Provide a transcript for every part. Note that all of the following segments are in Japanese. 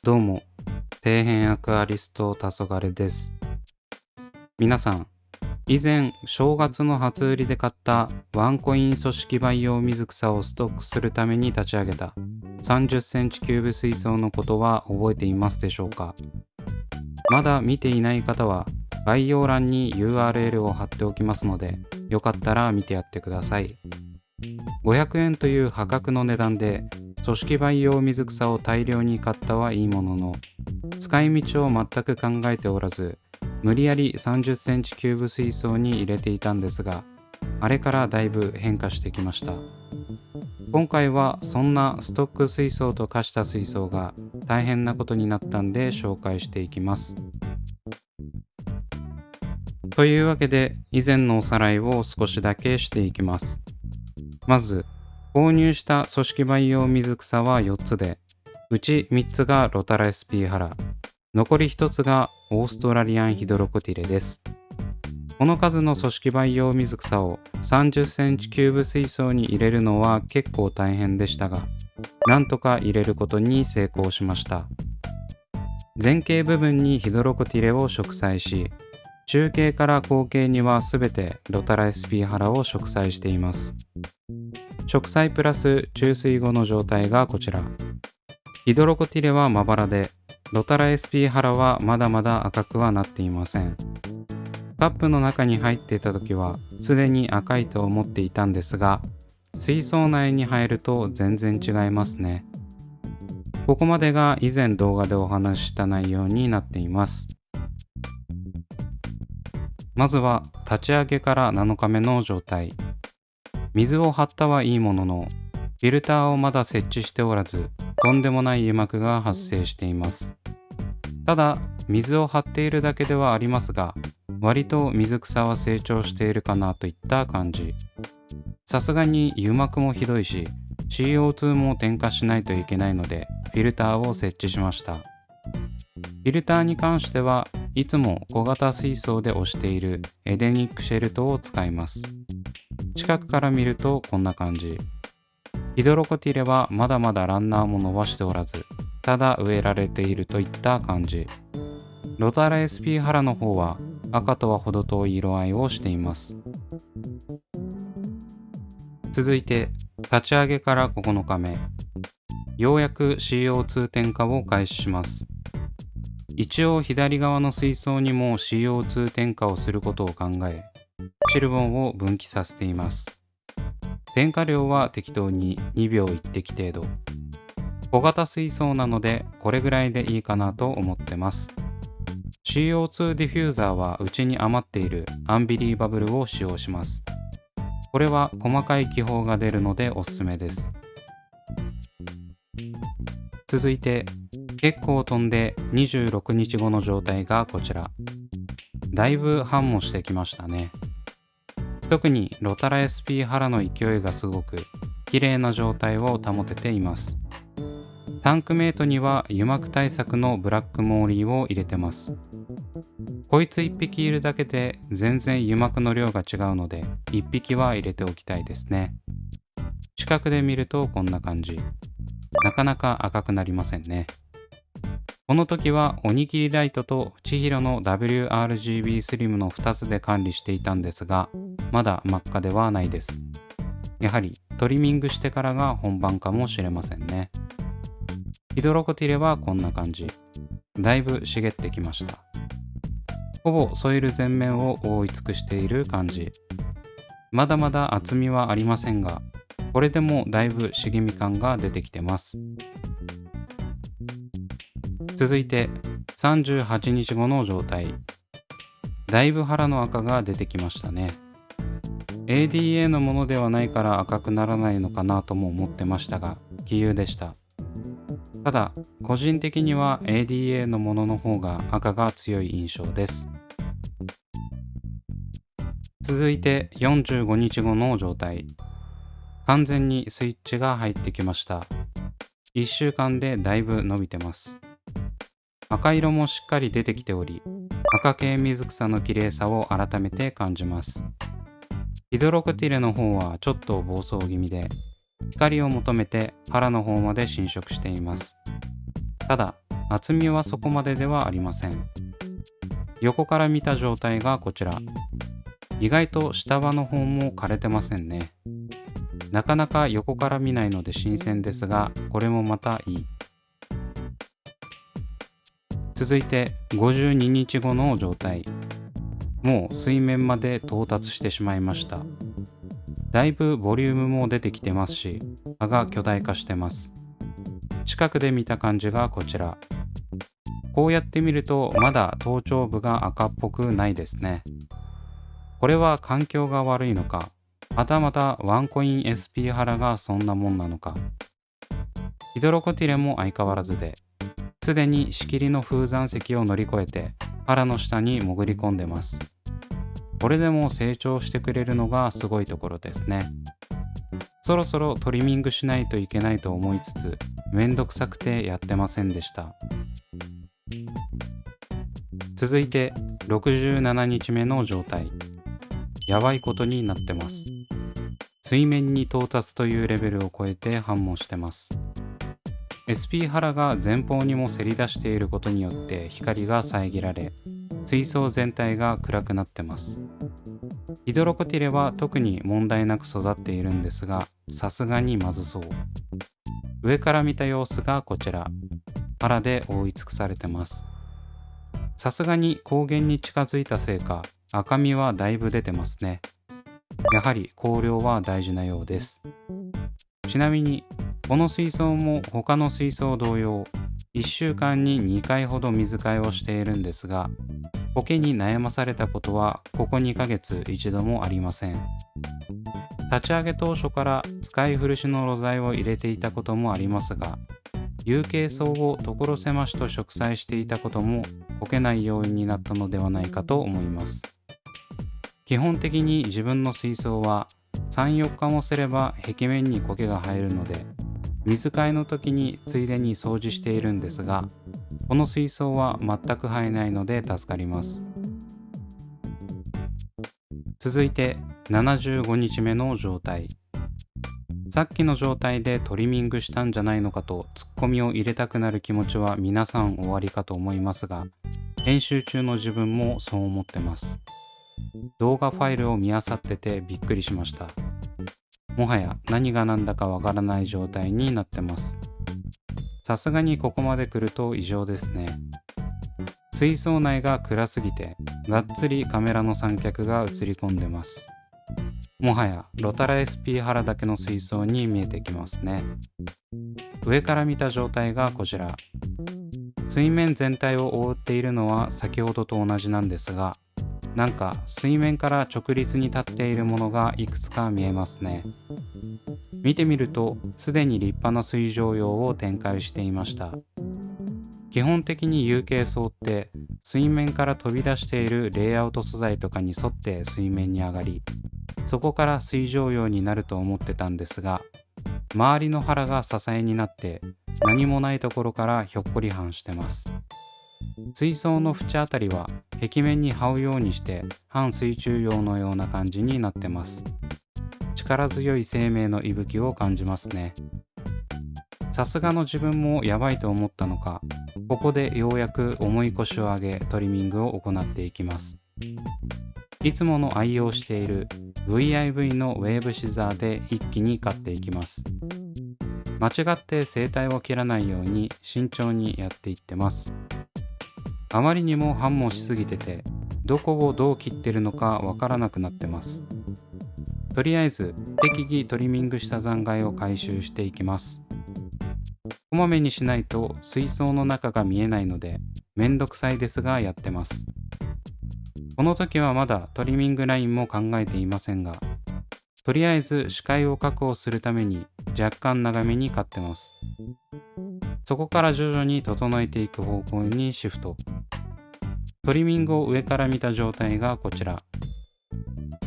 どうも、底辺アクアリスト黄昏です。皆さん、以前正月の初売りで買ったワンコイン組織培養水草をストックするために立ち上げた30センチキューブ水槽のことは覚えていますでしょうか？まだ見ていない方は概要欄に URL を貼っておきますので、よかったら見てやってください。500円という破格の値段で組織培養水草を大量に買ったはいいものの、使い道を全く考えておらず、無理やり30センチキューブ水槽に入れていたんですが、あれからだいぶ変化してきました。今回はそんなストック水槽と化した水槽が大変なことになったんで紹介していきます。というわけで、以前のおさらいを少しだけしていきます。まず、購入した組織培養水草は4つで、うち3つがロタラ SP ハラ、残り1つがオーストラリアンヒドロコティレです。この数の組織培養水草を30センチキューブ水槽に入れるのは結構大変でしたが、なんとか入れることに成功しました。前茎部分にヒドロコティレを植栽し、中茎から後茎にはすべてロタラ SP ハラを植栽しています。植栽プラス注水後の状態がこちら。ヒドロコティレはまばらで、ロタラ SP ハラはまだまだ赤くはなっていません。カップの中に入っていた時はすでに赤いと思っていたんですが、水槽内に入ると全然違いますね。ここまでが以前動画でお話しした内容になっています。まずは立ち上げから7日目の状態。水を張ったはいいものの、フィルターをまだ設置しておらず、とんでもない油膜が発生しています。ただ、水を張っているだけではありますが、割と水草は成長しているかなといった感じ。さすがに油膜もひどいし、CO2 も添加しないといけないので、フィルターを設置しました。フィルターに関してはいつも小型水槽で押しているエデニックシェルトを使います。近くから見るとこんな感じ。ヒドロコティレはまだまだランナーも伸ばしておらず、ただ植えられているといった感じ。ロタラ SP ハラの方は赤とは程遠い色合いをしています。続いて立ち上げから9日目。ようやく CO2 添加を開始します。一応左側の水槽にも CO2 添加をすることを考え、シルボンを分岐させています。添加量は適当に2秒1滴程度。小型水槽なのでこれぐらいでいいかなと思ってます。CO2 ディフューザーはうちに余っているアンビリーバブルを使用します。これは細かい気泡が出るのでおすすめです。続いて結構飛んで26日後の状態がこちら。だいぶ繁茂してきましたね。特にロタラ SP ハラの勢いがすごく綺麗な状態を保てています。タンクメイトには油膜対策のブラックモーリーを入れてます。こいつ1匹いるだけで全然油膜の量が違うので1匹は入れておきたいですね。近くで見るとこんな感じ。なかなか赤くなりませんね。この時はおにぎりライトと千尋の WRGB スリムの2つで管理していたんですが、まだ真っ赤ではないです。やはりトリミングしてからが本番かもしれませんね。ヒドロコティレはこんな感じ。だいぶ茂ってきました。ほぼソイル全面を覆い尽くしている感じ。まだまだ厚みはありませんが、これでもだいぶ茂み感が出てきてます。続いて38日後の状態。だいぶ腹の赤が出てきましたね。ADA のものではないから赤くならないのかなとも思ってましたが、杞憂でした。ただ個人的には ADA のものの方が赤が強い印象です。続いて45日後の状態。完全にスイッチが入ってきました。1週間でだいぶ伸びてます。赤色もしっかり出てきており、赤系水草の綺麗さを改めて感じます。ヒドロコティレの方はちょっと暴走気味で、光を求めて腹の方まで侵食しています。ただ、厚みはそこまでではありません。横から見た状態がこちら。意外と下葉の方も枯れてませんね。なかなか横から見ないので新鮮ですが、これもまたいい。続いて52日後の状態。もう水面まで到達してしまいました。だいぶボリュームも出てきてますし、葉が巨大化してます。近くで見た感じがこちら。こうやって見るとまだ頭頂部が赤っぽくないですね。これは環境が悪いのか、はたまたワンコイン SP 腹がそんなもんなのか。ヒドロコティレも相変わらずで、すでに仕切りの風山石を乗り越えて腹の下に潜り込んでます。これでも成長してくれるのがすごいところですね。そろそろトリミングしないといけないと思いつつ、めんどくさくてやってませんでした。続いて67日目の状態。やばいことになってます。水面に到達というレベルを超えて反応してます。SP 腹が前方にもせり出していることによって光が遮られ、水槽全体が暗くなってます。ヒドロコティレは特に問題なく育っているんですが、さすがにまずそう。上から見た様子がこちら。腹で覆い尽くされてます。さすがに光源に近づいたせいか、赤みはだいぶ出てますね。やはり光量は大事なようです。ちなみにこの水槽も他の水槽同様、1週間に2回ほど水替えをしているんですが、苔に悩まされたことはここ2ヶ月一度もありません。立ち上げ当初から使い古しの露材を入れていたこともありますが、有形層を所狭しと植栽していたこともこけない要因になったのではないかと思います。基本的に自分の水槽は3、4日もすれば壁面に苔が生えるので、水替えの時についでに掃除しているんですが、この水槽は全く生えないので助かります。続いて75日目の状態。さっきの状態でトリミングしたんじゃないのかとツッコミを入れたくなる気持ちは皆さんおありかと思いますが、編集中の自分もそう思ってます。動画ファイルを見漁っててびっくりしました。もはや何が何だかわからない状態になってます。さすがにここまで来ると異常ですね。水槽内が暗すぎてがっつりカメラの三脚が映り込んでます。もはやロタラ SP 腹だけの水槽に見えてきますね。上から見た状態がこちら。水面全体を覆っているのは先ほどと同じなんですが、なんか水面から直立に立っているものがいくつか見えますね。見てみるとすでに立派な水上用を展開していました。基本的に有形層って水面から飛び出しているレイアウト素材とかに沿って水面に上がり、そこから水上用になると思ってたんですが、周りの腹が支えになって何もないところからひょっこり反してます。水槽の縁あたりは壁面に這うようにして半水中用のような感じになってます。力強い生命の息吹を感じますね。さすがの自分もやばいと思ったのか、ここでようやく重い腰を上げトリミングを行っていきます。いつもの愛用している VIV のウェーブシザーで一気に刈っていきます。間違って生態を切らないように慎重にやっていってます。あまりにも繁忙しすぎてて、どこをどう切ってるのかわからなくなってます。とりあえず適宜トリミングした残骸を回収していきます。こまめにしないと水槽の中が見えないのでめんどくさいですがやってます。この時はまだトリミングラインも考えていませんが、とりあえず視界を確保するために若干長めに刈ってます。そこから徐々に整えていく方向にシフト。トリミングを上から見た状態がこちら。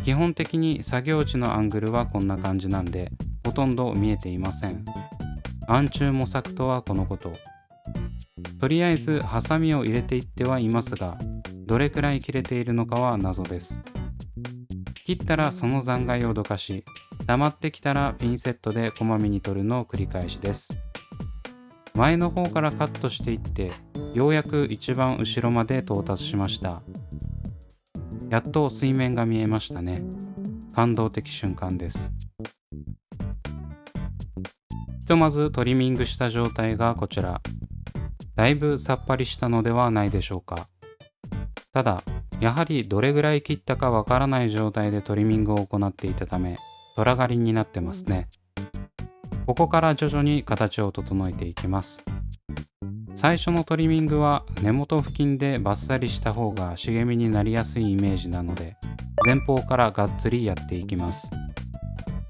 基本的に作業時のアングルはこんな感じなんで、ほとんど見えていません。暗中模索とはこのこと。とりあえずハサミを入れていってはいますが、どれくらい切れているのかは謎です。切ったらその残骸をどかし、溜まってきたらピンセットでこまめに取るのを繰り返しです。前の方からカットしていって、ようやく一番後ろまで到達しました。やっと水面が見えましたね。感動的瞬間です。ひとまずトリミングした状態がこちら。だいぶさっぱりしたのではないでしょうか。ただ、やはりどれぐらい切ったかわからない状態でトリミングを行っていたため、トラ狩りになってますね。ここから徐々に形を整えていきます。最初のトリミングは根元付近でバッサリした方が茂みになりやすいイメージなので、前方からがっつりやっていきます。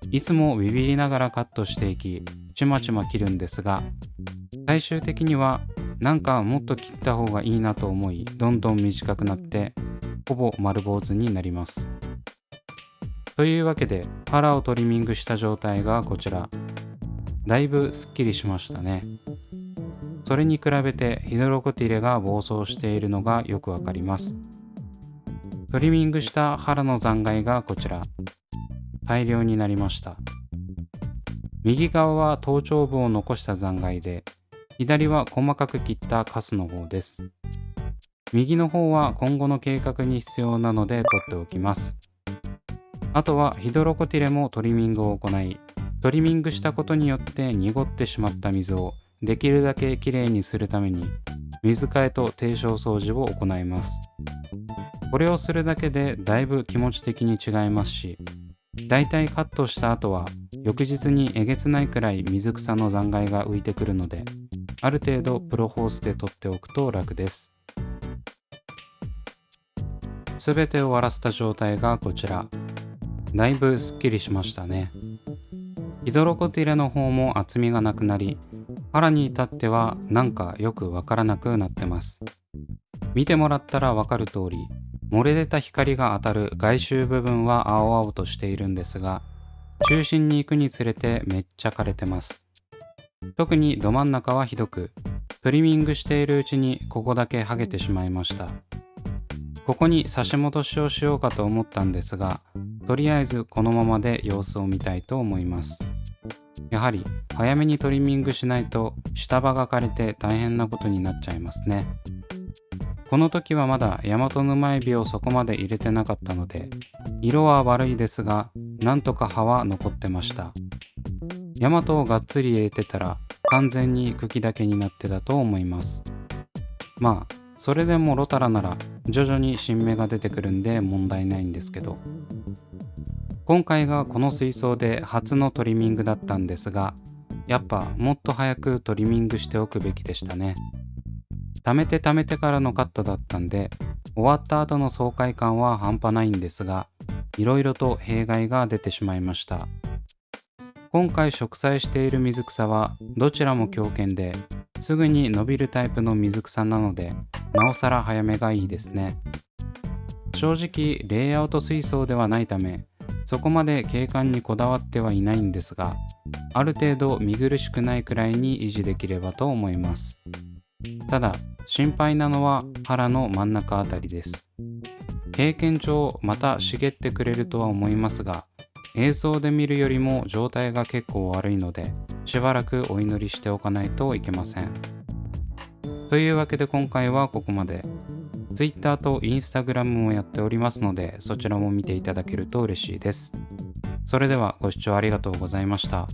いつもビビりながらカットしていき、ちまちま切るんですが、最終的にはなんかもっと切った方がいいなと思い、どんどん短くなってほぼ丸坊主になります。というわけで腹をトリミングした状態がこちら。だいぶすっきりしましたね。それに比べてヒドロコティレが暴走しているのがよくわかります。トリミングした腹の残骸がこちら。大量になりました。右側は頭頂部を残した残骸で、左は細かく切ったカスの方です。右の方は今後の計画に必要なので取っておきます。あとはヒドロコティレもトリミングを行い、トリミングしたことによって濁ってしまった水をできるだけきれいにするために水替えと定称掃除を行います。これをするだけでだいぶ気持ち的に違いますし、だいたいカットした後は翌日にえげつないくらい水草の残骸が浮いてくるので、ある程度プロホースで取っておくと楽です。すべて終わらせた状態がこちら。だいぶすっきりしましたね。ヒドロコティレの方も厚みがなくなり、腹に至ってはなんかよくわからなくなってます。見てもらったらわかる通り、漏れ出た光が当たる外周部分は青々としているんですが、中心に行くにつれてめっちゃ枯れてます。特にど真ん中はひどく、トリミングしているうちにここだけ剥げてしまいました。ここに差し戻しをしようかと思ったんですが、とりあえずこのままで様子を見たいと思います。やはり早めにトリミングしないと下葉が枯れて大変なことになっちゃいますね。この時はまだ大和沼エビをそこまで入れてなかったので、色は悪いですが、なんとか葉は残ってました。大和をがっつり入れてたら完全に茎だけになってたと思います。まあそれでもロタラなら徐々に新芽が出てくるんで問題ないんですけど、今回がこの水槽で初のトリミングだったんですが、やっぱもっと早くトリミングしておくべきでしたね。溜めてからのカットだったんで、終わった後の爽快感は半端ないんですが、いろいろと弊害が出てしまいました。今回植栽している水草はどちらも強健ですぐに伸びるタイプの水草なので、なおさら早めがいいですね。正直レイアウト水槽ではないため、そこまで景観にこだわってはいないんですが、ある程度見苦しくないくらいに維持できればと思います。ただ心配なのは腹の真ん中あたりです。経験上また茂ってくれるとは思いますが、映像で見るよりも状態が結構悪いので、しばらくお祈りしておかないといけません。というわけで今回はここまで。Twitter と Instagram もやっておりますので、そちらも見ていただけると嬉しいです。それではご視聴ありがとうございました。